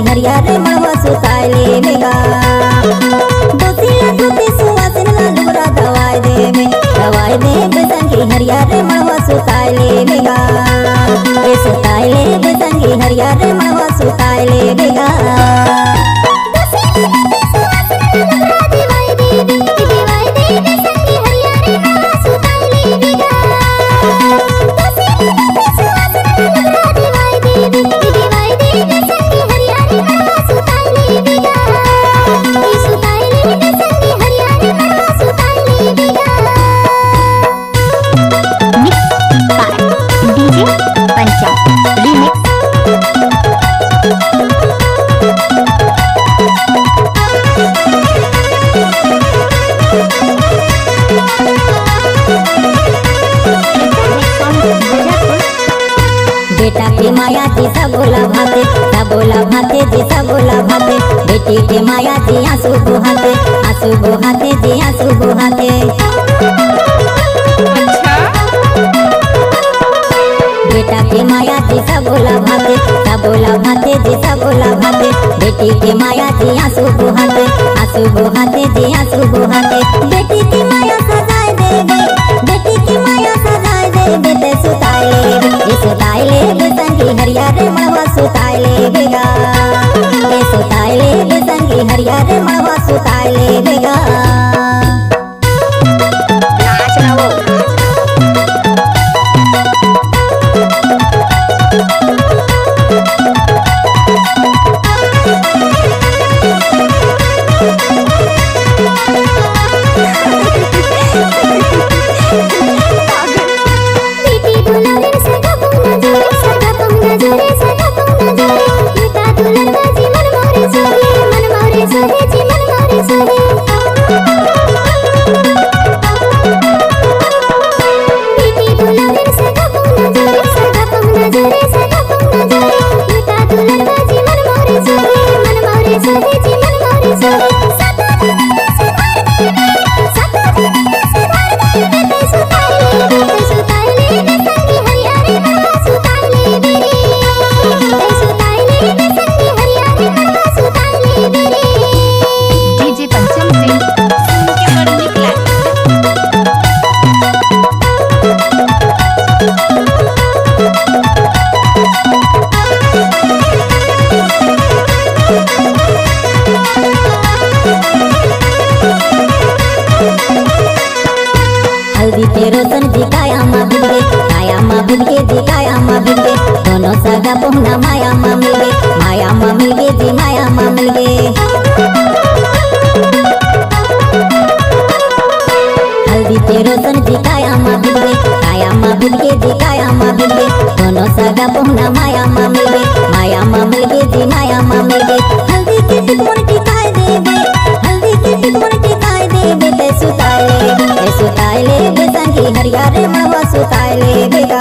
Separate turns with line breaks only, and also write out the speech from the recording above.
हरियारे मड़वा सुताई लेवेगा दोसिया तुते सुवासन लालूरा दवाई दे बेसंगी हरियारे मड़वा सुताई लेवेगा ए सुताई ले बेसंगी हरियारे मड़वा सुताई लेवेगा बेटा के माया जी सबोला भाते जी सबोला भाते बेटी के माया जी आंसू बहाते जी आंसू बहाते बेटा के माया जी सबोला भाते जी सबोला भाते बेटी के माया जी आंसू बहाते जी आंसू बहाते बेटी की माया सजाए देवे बेटी की माया सजाए देवे ते सुताई ले बेसंगी हरियारे मड़वा सुताई लेवेगा ए सुताई ले बेसंगी हरियारे मड़वा सुताई लेवेगा हल्दी के रोशन जी काया माँ बिन के जी काया माँ बिन के दोनों सगा पहुना माया माँ मिल गए जी माया माँ मिल गए हल्दी के रोशन जी काया माँ बिन के जी काया माँ बिन के दोनों सगा पहुना माया माँ मिल गए जी माया माँ मिल गए हल्दी के टिकमन टिकाए देवे ते सुताई ले बेसंगी हरियारे मड़वा सुताई लेवेगा।